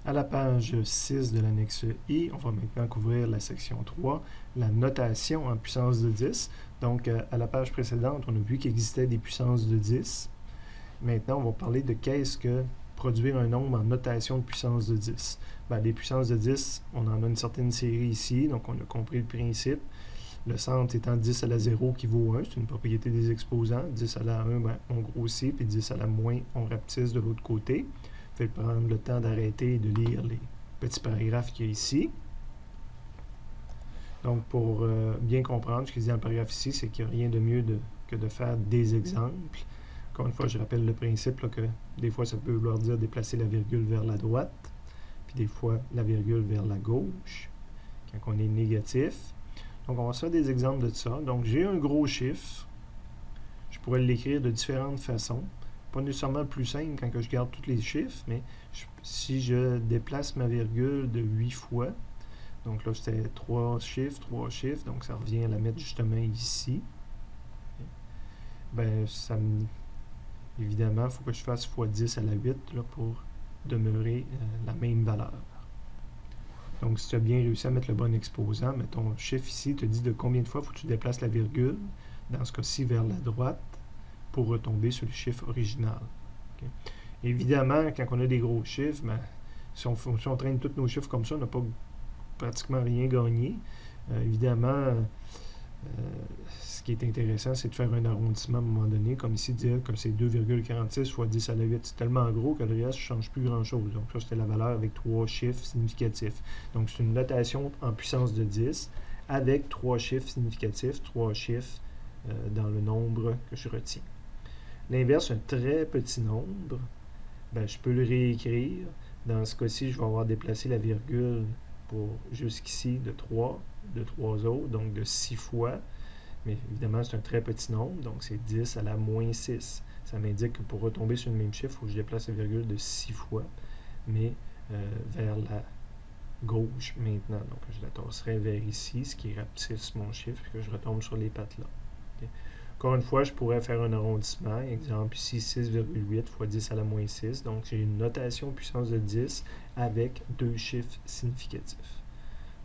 À la page 6 de l'annexe I, on va maintenant couvrir la section 3, la notation en puissance de 10. Donc, à la page précédente, on a vu qu'il existait des puissances de 10. Maintenant, on va parler de qu'est-ce que produire un nombre en notation de puissance de 10. Bien, les puissances de 10, on en a une certaine série ici, donc on a compris le principe. Le centre étant 10 à la 0 qui vaut 1, c'est une propriété des exposants. 10 à la 1, ben, on grossit, puis 10 à la moins, on rapetisse de l'autre côté. Faites prendre le temps d'arrêter et de lire les petits paragraphes qu'il y a ici. Donc, pour bien comprendre ce qu'il dit dans le paragraphe ici, c'est qu'il n'y a rien de mieux que de faire des exemples. Encore une fois, je rappelle le principe là, que des fois, ça peut vouloir dire déplacer la virgule vers la droite, puis des fois, la virgule vers la gauche, quand on est négatif. Donc, on va se faire des exemples de ça. Donc, j'ai un gros chiffre. Je pourrais l'écrire de différentes façons. Pas nécessairement le plus simple quand je garde tous les chiffres, mais si je déplace ma virgule de 8 fois, donc là, c'était 3 chiffres, donc ça revient à la mettre justement ici. Ben, évidemment, il faut que je fasse x 10 à la 8 là, pour demeurer la même valeur. Donc, si tu as bien réussi à mettre le bon exposant, mais ton chiffre ici te dit de combien de fois il faut que tu déplaces la virgule, dans ce cas-ci vers la droite, pour retomber sur le chiffre original. Okay. Évidemment, quand on a des gros chiffres, ben, si on traîne tous nos chiffres comme ça, on n'a pas pratiquement rien gagné. Évidemment, ce qui est intéressant, c'est de faire un arrondissement à un moment donné, comme ici, dire que c'est 2,46 fois 10 à la 8. C'est tellement gros que le reste ne change plus grand-chose. Donc ça, c'était la valeur avec 3 chiffres significatifs. Donc c'est une notation en puissance de 10 avec 3 chiffres significatifs, 3 chiffres dans le nombre que je retiens. L'inverse, un très petit nombre, ben, je peux le réécrire. Dans ce cas-ci, je vais avoir déplacé la virgule pour jusqu'ici de 3 autres, donc de 6 fois. Mais évidemment, c'est un très petit nombre, donc c'est 10 à la moins 6. Ça m'indique que pour retomber sur le même chiffre, il faut que je déplace la virgule de 6 fois, mais vers la gauche maintenant. Donc, je la tasserai vers ici, ce qui rapetisse mon chiffre, et que je retombe sur les pattes là. Okay. Encore une fois, je pourrais faire un arrondissement. Exemple ici, 6,8 fois 10 à la moins 6. Donc, j'ai une notation puissance de 10 avec 2 chiffres significatifs.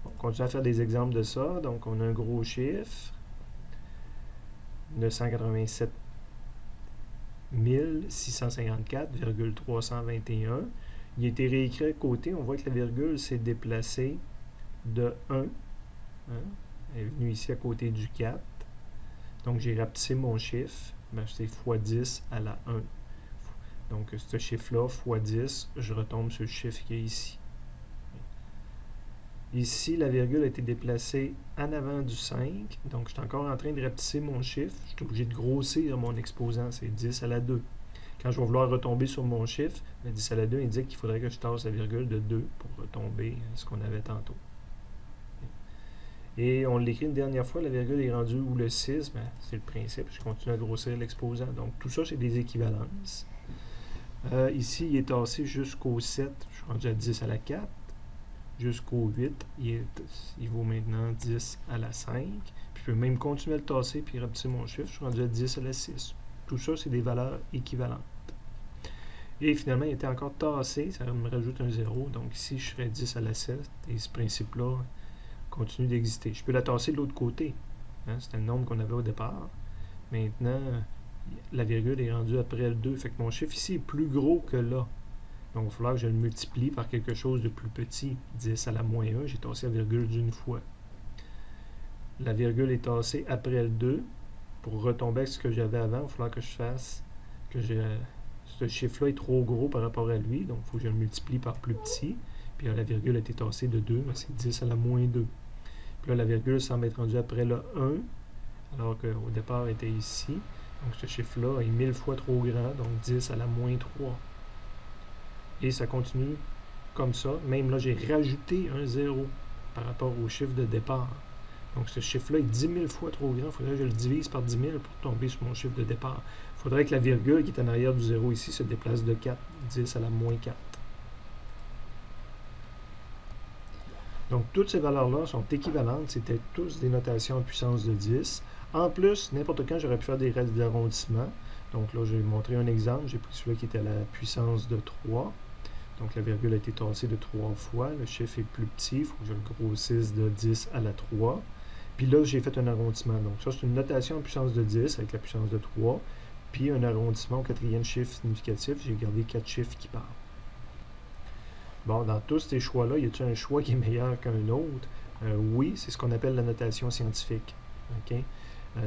Bon, on continue à faire des exemples de ça. Donc, on a un gros chiffre, 987 654,321. Il a été réécrit à côté. On voit que la virgule s'est déplacée de 1. Hein? Elle est venue ici à côté du 4. Donc, j'ai rapetissé mon chiffre. Ben, c'est x 10 à la 1. Donc, ce chiffre-là, x 10, je retombe sur le chiffre qui est ici. Ici, la virgule a été déplacée en avant du 5. Donc, je suis encore en train de rapetisser mon chiffre. Je suis obligé de grossir mon exposant. C'est 10 à la 2. Quand je vais vouloir retomber sur mon chiffre, le 10 à la 2 indique qu'il faudrait que je tasse la virgule de 2 pour retomber à ce qu'on avait tantôt. Et on l'écrit une dernière fois, la virgule est rendue où le 6, ben, c'est le principe, je continue à grossir l'exposant. Donc, tout ça, c'est des équivalences. Ici, il est tassé jusqu'au 7, je suis rendu à 10 à la 4. Jusqu'au 8, il vaut maintenant 10 à la 5. Puis je peux même continuer à le tasser puis rapetisser mon chiffre, je suis rendu à 10 à la 6. Tout ça, c'est des valeurs équivalentes. Et finalement, il était encore tassé, ça me rajoute un 0. Donc ici, je ferais 10 à la 7 et ce principe-là continue d'exister. Je peux la tasser de l'autre côté. Hein, c'était le nombre qu'on avait au départ. Maintenant, la virgule est rendue après le 2. Fait que mon chiffre ici est plus gros que là. Donc, il va falloir que je le multiplie par quelque chose de plus petit. 10 à la moins 1, j'ai tassé la virgule d'une fois. La virgule est tassée après le 2. Pour retomber avec ce que j'avais avant, il va falloir que je fasse que ce chiffre-là est trop gros par rapport à lui. Donc, il faut que je le multiplie par plus petit. Puis là, la virgule a été tassée de 2, mais c'est 10 à la moins 2. Puis là, la virgule semble être rendue après le 1, alors qu'au départ, elle était ici. Donc, ce chiffre-là est 1000 fois trop grand, donc 10 à la moins 3. Et ça continue comme ça. Même là, j'ai rajouté un 0 par rapport au chiffre de départ. Donc, ce chiffre-là est 10 000 fois trop grand. Il faudrait que je le divise par 10 000 pour tomber sur mon chiffre de départ. Il faudrait que la virgule qui est en arrière du 0 ici se déplace de 4. 10 à la moins 4. Donc, toutes ces valeurs-là sont équivalentes. C'était tous des notations en puissance de 10. En plus, n'importe quand, j'aurais pu faire des restes d'arrondissement. Donc là, j'ai montré un exemple. J'ai pris celui qui était à la puissance de 3. Donc la virgule a été tassée de 3 fois. Le chiffre est plus petit, il faut que je le grossisse de 10 à la 3. Puis là, j'ai fait un arrondissement. Donc ça, c'est une notation en puissance de 10 avec la puissance de 3. Puis un arrondissement au quatrième chiffre significatif. J'ai gardé 4 chiffres qui partent. Bon, dans tous ces choix-là, y a-t-il un choix qui est meilleur qu'un autre? Oui, c'est ce qu'on appelle la notation scientifique. Okay?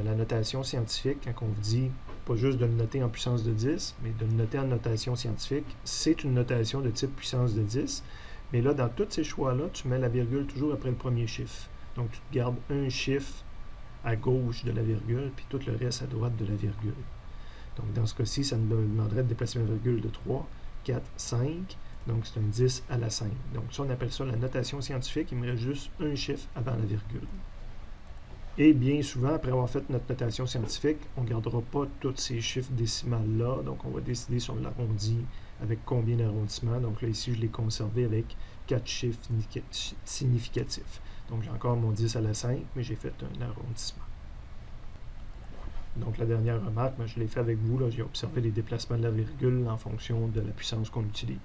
La notation scientifique, quand on vous dit pas juste de le noter en puissance de 10, mais de le noter en notation scientifique, c'est une notation de type puissance de 10. Mais là, dans tous ces choix-là, tu mets la virgule toujours après le premier chiffre. Donc, tu te gardes un chiffre à gauche de la virgule, puis tout le reste à droite de la virgule. Donc, dans ce cas-ci, ça nous demanderait de déplacer une virgule de 3, 4, 5. Donc, c'est un 10 à la 5. Donc, ça, on appelle ça la notation scientifique. Il me reste juste un chiffre avant la virgule. Et bien souvent, après avoir fait notre notation scientifique, on ne gardera pas tous ces chiffres décimales-là. Donc, on va décider si on l'arrondit avec combien d'arrondissements. Donc, là, ici, je l'ai conservé avec 4 chiffres significatifs. Donc, j'ai encore mon 10 à la 5, mais j'ai fait un arrondissement. Donc, la dernière remarque, je l'ai fait avec vous. J'ai observé les déplacements de la virgule en fonction de la puissance qu'on utilise.